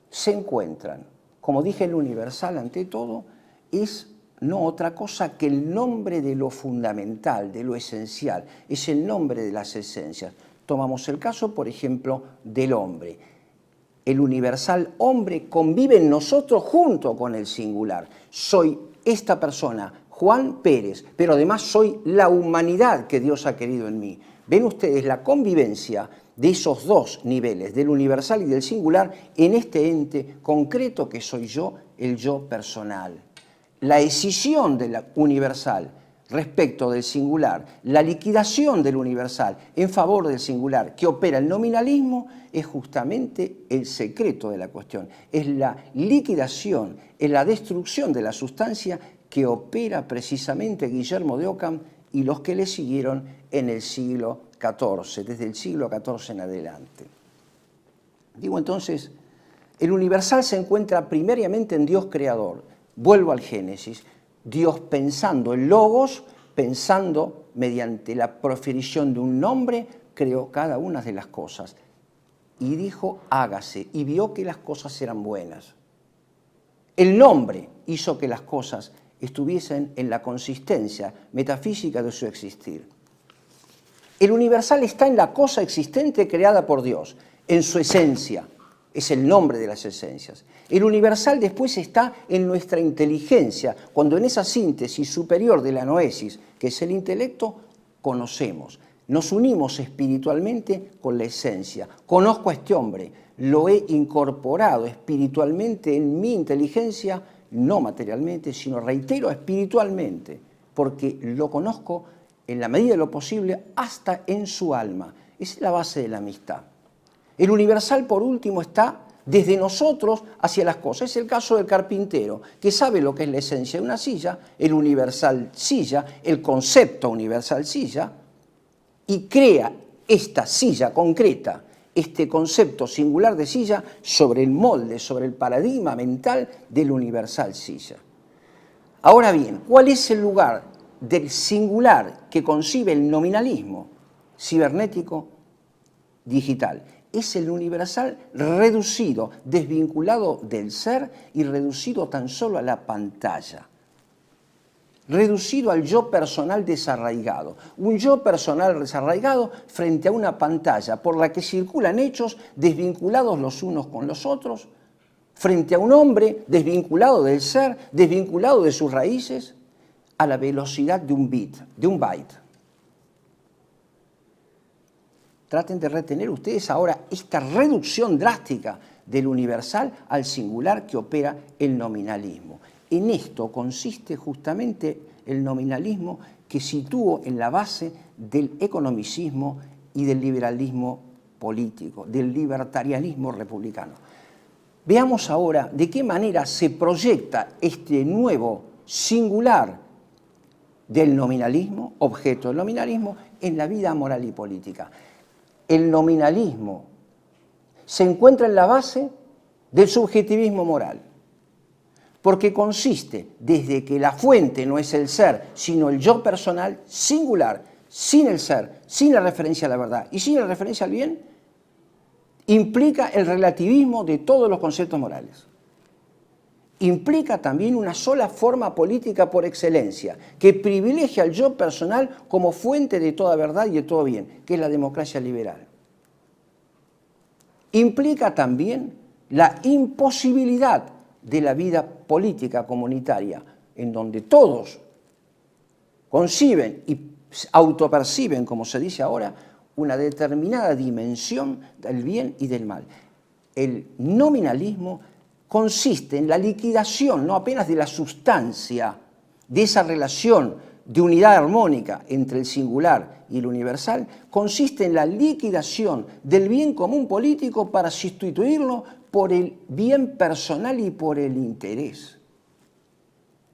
se encuentran, como dije, el universal ante todo es no otra cosa que el nombre de lo fundamental, de lo esencial, es el nombre de las esencias. Tomamos el caso, por ejemplo, del hombre. El universal hombre convive en nosotros junto con el singular. Soy esta persona, Juan Pérez, pero además soy la humanidad que Dios ha querido en mí. Ven ustedes la convivencia de esos dos niveles, del universal y del singular, en este ente concreto que soy yo, el yo personal. La escisión de la universal respecto del singular, la liquidación del universal en favor del singular que opera el nominalismo es justamente el secreto de la cuestión. Es la liquidación, es la destrucción de la sustancia que opera precisamente Guillermo de Ockham y los que le siguieron en el siglo XIV, desde el siglo XIV en adelante. Digo entonces, el universal se encuentra primariamente en Dios creador. Vuelvo al Génesis. Dios pensando en logos, pensando mediante la proferición de un nombre, creó cada una de las cosas. Y dijo, hágase, y vio que las cosas eran buenas. El nombre hizo que las cosas estuviesen en la consistencia metafísica de su existir. El universal está en la cosa existente creada por Dios, en su esencia. es el nombre de las esencias. El universal después está en nuestra inteligencia, cuando en esa síntesis superior de la noesis, que es el intelecto, conocemos. Nos unimos espiritualmente con la esencia. Conozco a este hombre, lo he incorporado espiritualmente en mi inteligencia, no materialmente, sino, reitero, espiritualmente, porque lo conozco en la medida de lo posible hasta en su alma. Esa es la base de la amistad. El universal, por último, está desde nosotros hacia las cosas. Es el caso del carpintero, que sabe lo que es la esencia de una silla, el universal silla, el concepto universal silla, y crea esta silla concreta, este concepto singular de silla, sobre el molde, sobre el paradigma mental del universal silla. Ahora bien, ¿cuál es el lugar del singular que concibe el nominalismo cibernético digital? Es el universal reducido, desvinculado del ser y reducido tan solo a la pantalla. Reducido al yo personal desarraigado. Un yo personal desarraigado frente a una pantalla por la que circulan hechos desvinculados los unos con los otros, frente a un hombre desvinculado del ser, desvinculado de sus raíces, a la velocidad de un bit, de un byte. Traten de retener ustedes ahora esta reducción drástica del universal al singular que opera el nominalismo. En esto consiste justamente el nominalismo que sitúo en la base del economicismo y del liberalismo político, del libertarianismo republicano. Veamos ahora de qué manera se proyecta este nuevo singular del nominalismo, objeto del nominalismo, en la vida moral y política. El nominalismo se encuentra en la base del subjetivismo moral, porque consiste desde que la fuente no es el ser, sino el yo personal singular, sin el ser, sin la referencia a la verdad y sin la referencia al bien, implica el relativismo de todos los conceptos morales. Implica también una sola forma política por excelencia, que privilegia al yo personal como fuente de toda verdad y de todo bien, que es la democracia liberal. Implica también la imposibilidad de la vida política comunitaria, en donde todos conciben y autoperciben, como se dice ahora, una determinada dimensión del bien y del mal. El nominalismo consiste en la liquidación, no apenas de la sustancia, de esa relación de unidad armónica entre el singular y el universal, consiste en la liquidación del bien común político para sustituirlo por el bien personal y por el interés.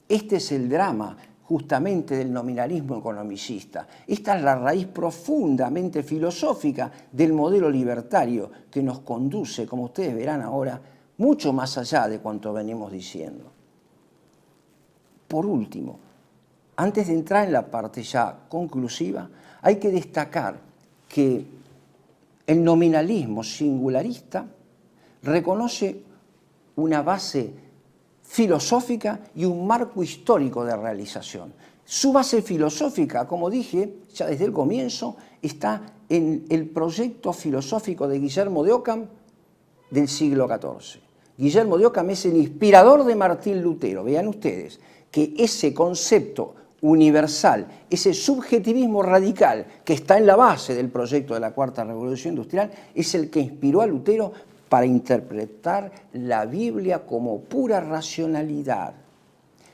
Este es el drama justamente del nominalismo economicista. Esta es la raíz profundamente filosófica del modelo libertario que nos conduce, como ustedes verán ahora, mucho más allá de cuanto venimos diciendo. Por último, antes de entrar en la parte ya conclusiva, hay que destacar que el nominalismo singularista reconoce una base filosófica y un marco histórico de realización. Su base filosófica, como dije ya desde el comienzo, está en el proyecto filosófico de Guillermo de Ockham del siglo XIV. Guillermo de Ockham es el inspirador de Martín Lutero. Vean ustedes que ese concepto universal, ese subjetivismo radical que está en la base del proyecto de la Cuarta Revolución Industrial, es el que inspiró a Lutero para interpretar la Biblia como pura racionalidad.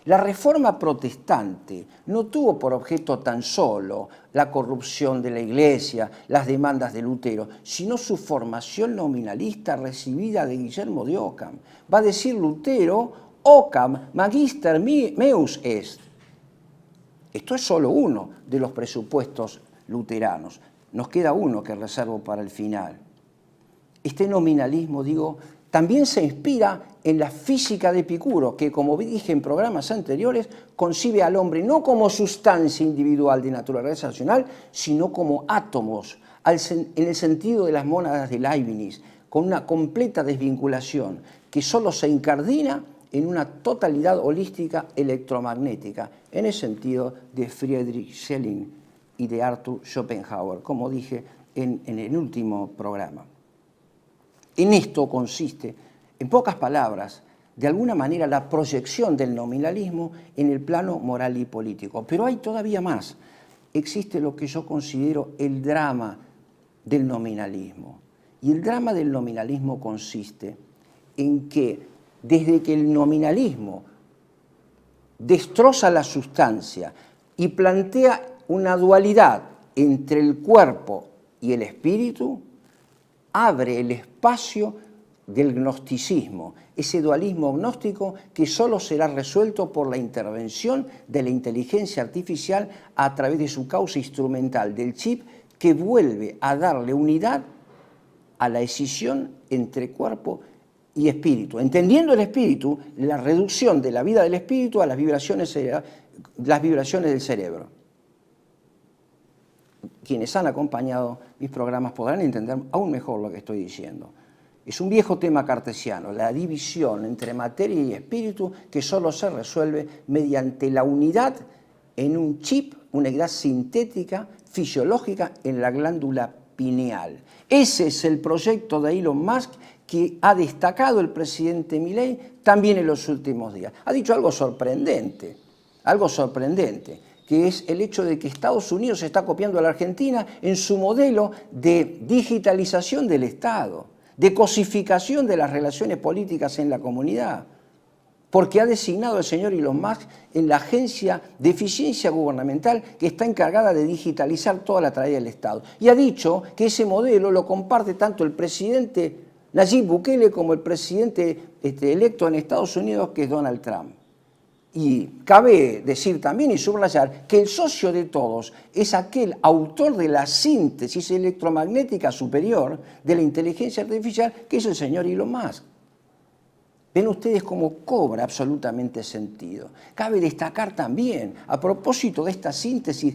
La Reforma protestante no tuvo por objeto tan solo la corrupción de la Iglesia, las demandas de Lutero, sino su formación nominalista recibida de Guillermo de Ockham. Va a decir Lutero, Ockham, magister meus est. Esto es solo uno de los presupuestos luteranos. Nos queda uno que reservo para el final. Este nominalismo, digo, también se inspira en la física de Epicuro, que, como dije en programas anteriores, concibe al hombre no como sustancia individual de naturaleza racional, sino como átomos, en el sentido de las mónadas de Leibniz, con una completa desvinculación, que solo se incardina en una totalidad holística electromagnética, en el sentido de Friedrich Schelling y de Arthur Schopenhauer, como dije en el último programa. En esto consiste, en pocas palabras, de alguna manera la proyección del nominalismo en el plano moral y político. Pero hay todavía más. Existe lo que yo considero el drama del nominalismo. Y el drama del nominalismo consiste en que desde que el nominalismo destroza la sustancia y plantea una dualidad entre el cuerpo y el espíritu, abre el espacio del gnosticismo, ese dualismo gnóstico que solo será resuelto por la intervención de la inteligencia artificial a través de su causa instrumental del chip, que vuelve a darle unidad a la escisión entre cuerpo y espíritu, entendiendo el espíritu, la reducción de la vida del espíritu a las vibraciones del cerebro. Quienes han acompañado mis programas podrán entender aún mejor lo que estoy diciendo. Es un viejo tema cartesiano, la división entre materia y espíritu, que solo se resuelve mediante la unidad en un chip, una unidad sintética, fisiológica, en la glándula pineal. Ese es el proyecto de Elon Musk que ha destacado el presidente Milei también en los últimos días. Ha dicho algo sorprendente, que es el hecho de que Estados Unidos está copiando a la Argentina en su modelo de digitalización del Estado, de cosificación de las relaciones políticas en la comunidad, porque ha designado al señor Elon Musk en la Agencia de Eficiencia Gubernamental que está encargada de digitalizar toda la tarea del Estado. Y ha dicho que ese modelo lo comparte tanto el presidente Nayib Bukele como el presidente electo en Estados Unidos, que es Donald Trump. Y cabe decir también y subrayar que el socio de todos es aquel autor de la síntesis electromagnética superior de la inteligencia artificial, que es el señor Elon Musk. Ven ustedes cómo cobra absolutamente sentido. Cabe destacar también, a propósito de esta síntesis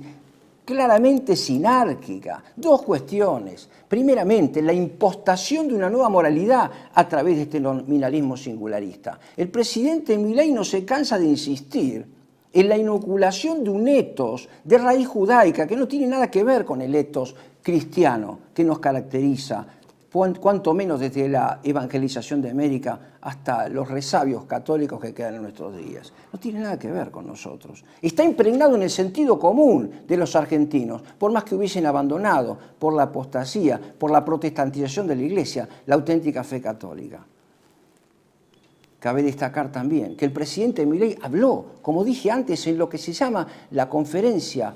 claramente sinárquica, dos cuestiones. Primeramente, la impostación de una nueva moralidad a través de este nominalismo singularista. El presidente Milei no se cansa de insistir en la inoculación de un etos de raíz judaica que no tiene nada que ver con el etos cristiano que nos caracteriza, cuanto menos desde la evangelización de América hasta los resabios católicos que quedan en nuestros días. No tiene nada que ver con nosotros. Está impregnado en el sentido común de los argentinos, por más que hubiesen abandonado por la apostasía, por la protestantización de la Iglesia, la auténtica fe católica. Cabe destacar también que el presidente Milei habló, como dije antes, en lo que se llama la Conferencia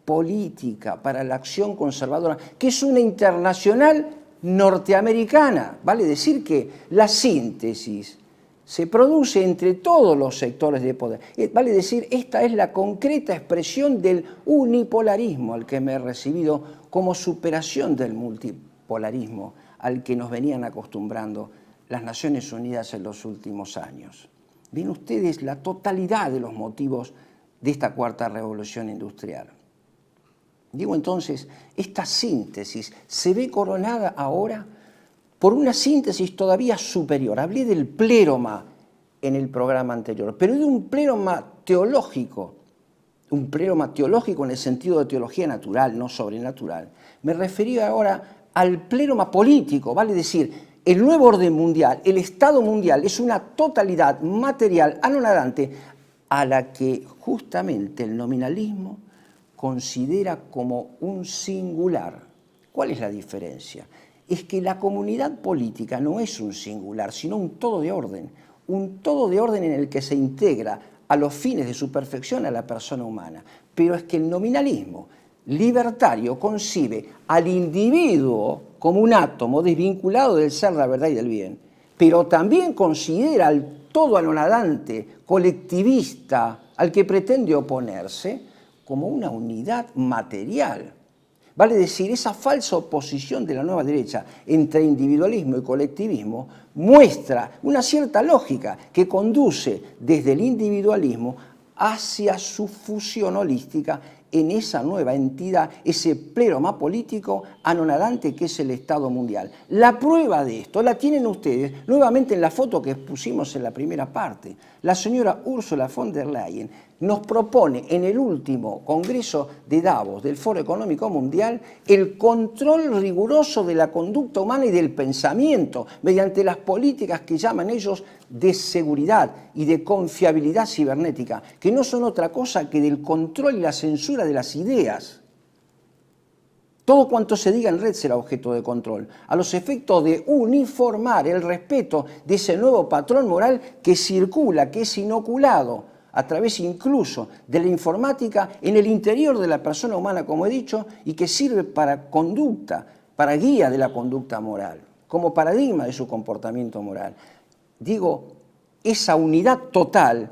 Política para la Acción Conservadora, que es una internacional norteamericana. Vale decir que la síntesis se produce entre todos los sectores de poder. Vale decir, esta es la concreta expresión del unipolarismo al que me he recibido como superación del multipolarismo al que nos venían acostumbrando las Naciones Unidas en los últimos años. Ven ustedes la totalidad de los motivos de esta cuarta revolución industrial. Digo entonces, esta síntesis se ve coronada ahora por una síntesis todavía superior. Hablé del pléroma en el programa anterior, pero de un pléroma teológico en el sentido de teología natural, no sobrenatural. Me refería ahora al pléroma político, vale decir, el nuevo orden mundial, el Estado mundial, es una totalidad material anonadante a la que justamente el nominalismo considera como un singular. ¿Cuál es la diferencia? Es que la comunidad política no es un singular, sino un todo de orden en el que se integra a los fines de su perfección a la persona humana. Pero es que el nominalismo libertario concibe al individuo como un átomo desvinculado del ser, la verdad y del bien, pero también considera al todo anonadante, colectivista, al que pretende oponerse, como una unidad material. Vale decir, esa falsa oposición de la nueva derecha entre individualismo y colectivismo muestra una cierta lógica que conduce desde el individualismo hacia su fusión holística en esa nueva entidad, ese pléroma político anonadante que es el Estado mundial. La prueba de esto la tienen ustedes nuevamente en la foto que pusimos en la primera parte. La señora Ursula von der Leyen nos propone en el último Congreso de Davos del Foro Económico Mundial el control riguroso de la conducta humana y del pensamiento mediante las políticas que llaman ellos de seguridad y de confiabilidad cibernética, que no son otra cosa que del control y la censura de las ideas. Todo cuanto se diga en red será objeto de control, a los efectos de uniformar el respeto de ese nuevo patrón moral que circula, que es inoculado a través incluso de la informática en el interior de la persona humana, como he dicho, y que sirve para conducta, para guía de la conducta moral, como paradigma de su comportamiento moral. Digo, esa unidad total,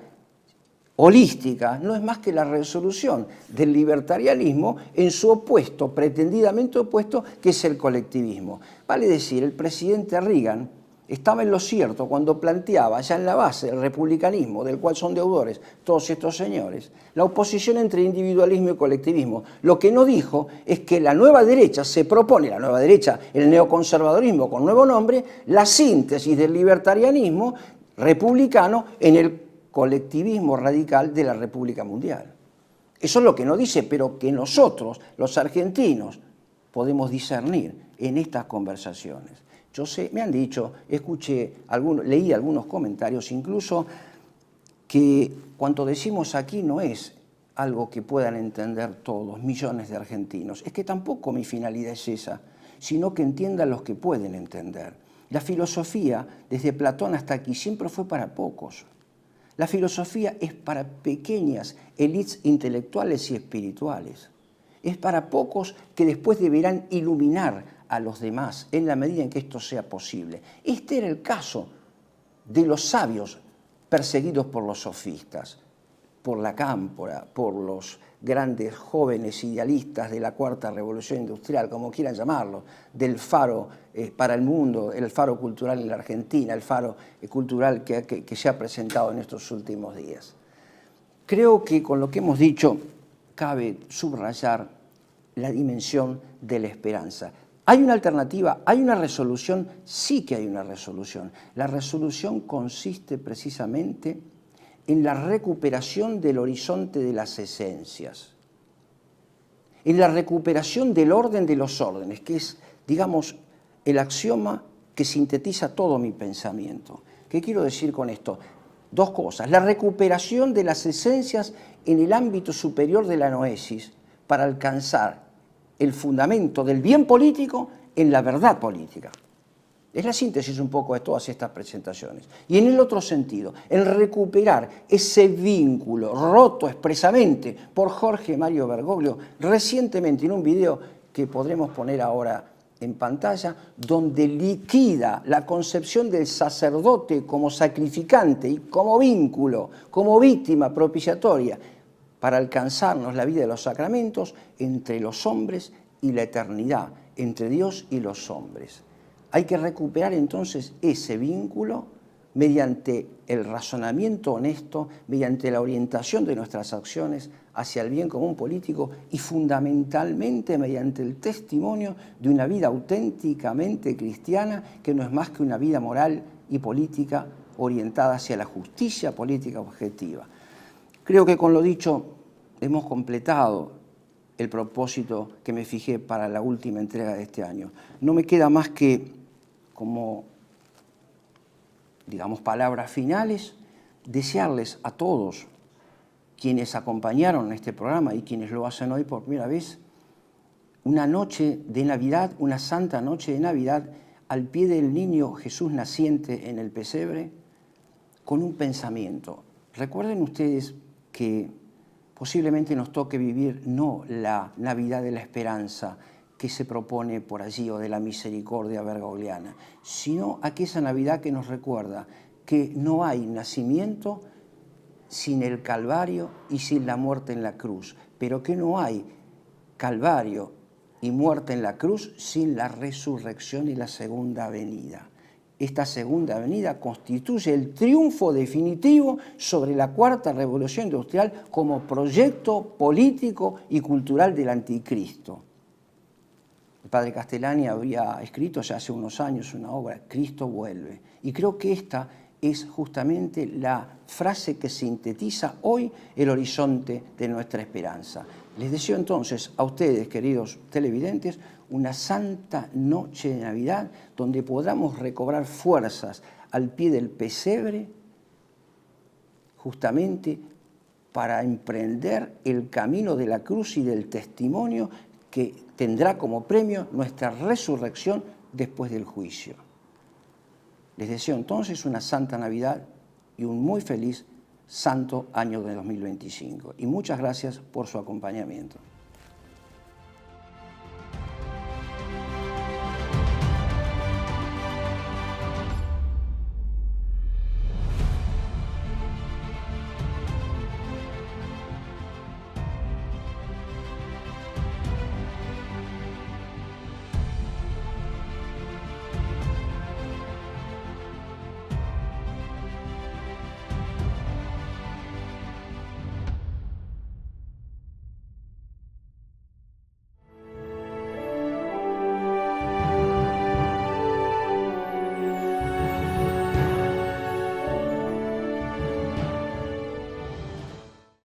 holística, no es más que la resolución del libertarianismo en su opuesto, pretendidamente opuesto, que es el colectivismo. Vale decir, el presidente Reagan estaba en lo cierto cuando planteaba ya en la base del republicanismo, del cual son deudores todos estos señores, la oposición entre individualismo y colectivismo. Lo que no dijo es que la nueva derecha se propone, la nueva derecha, el neoconservadorismo con nuevo nombre, la síntesis del libertarianismo republicano en el colectivismo radical de la República Mundial. Eso es lo que no dice, pero que nosotros, los argentinos, podemos discernir en estas conversaciones. Yo sé, me han dicho, leí algunos comentarios incluso, que cuanto decimos aquí no es algo que puedan entender todos, millones de argentinos. Es que tampoco mi finalidad es esa, sino que entiendan los que pueden entender. La filosofía, desde Platón hasta aquí, siempre fue para pocos. La filosofía es para pequeñas élites intelectuales y espirituales. Es para pocos que después deberán iluminar a los demás en la medida en que esto sea posible. Este era el caso de los sabios perseguidos por los sofistas, por la cámpora, por los grandes jóvenes idealistas de la Cuarta Revolución Industrial, como quieran llamarlo, del faro para el mundo, el faro cultural en la Argentina, el faro cultural que se ha presentado en estos últimos días. Creo que con lo que hemos dicho cabe subrayar la dimensión de la esperanza. ¿Hay una alternativa? ¿Hay una resolución? Sí que hay una resolución. La resolución consiste precisamente en la recuperación del horizonte de las esencias, en la recuperación del orden de los órdenes, que es, digamos, el axioma que sintetiza todo mi pensamiento. ¿Qué quiero decir con esto? Dos cosas. La recuperación de las esencias en el ámbito superior de la noesis para alcanzar el fundamento del bien político en la verdad política. Es la síntesis un poco de todas estas presentaciones. Y en el otro sentido, el recuperar ese vínculo roto expresamente por Jorge Mario Bergoglio recientemente en un video que podremos poner ahora en pantalla, donde liquida la concepción del sacerdote como sacrificante y como vínculo, como víctima propiciatoria para alcanzarnos la vida de los sacramentos entre los hombres y la eternidad, entre Dios y los hombres. Hay que recuperar entonces ese vínculo mediante el razonamiento honesto, mediante la orientación de nuestras acciones hacia el bien común político y fundamentalmente mediante el testimonio de una vida auténticamente cristiana que no es más que una vida moral y política orientada hacia la justicia política objetiva. Creo que con lo dicho hemos completado el propósito que me fijé para la última entrega de este año. No me queda más que, como, digamos, palabras finales, desearles a todos quienes acompañaron este programa y quienes lo hacen hoy por primera vez, una noche de Navidad, una santa noche de Navidad, al pie del niño Jesús naciente en el pesebre, con un pensamiento. Recuerden ustedes que posiblemente nos toque vivir no la Navidad de la esperanza que se propone por allí o de la misericordia bergogliana, sino aquella Navidad que nos recuerda que no hay nacimiento sin el Calvario y sin la muerte en la cruz, pero que no hay Calvario y muerte en la cruz sin la resurrección y la segunda venida. Esta segunda venida constituye el triunfo definitivo sobre la Cuarta Revolución Industrial como proyecto político y cultural del anticristo. El padre Castellani había escrito ya hace unos años una obra, Cristo vuelve. Y creo que esta es justamente la frase que sintetiza hoy el horizonte de nuestra esperanza. Les deseo entonces a ustedes, queridos televidentes, una santa noche de Navidad donde podamos recobrar fuerzas al pie del pesebre, justamente para emprender el camino de la cruz y del testimonio que tendrá como premio nuestra resurrección después del juicio. Les deseo entonces una santa Navidad y un muy feliz santo año de 2025. Y muchas gracias por su acompañamiento.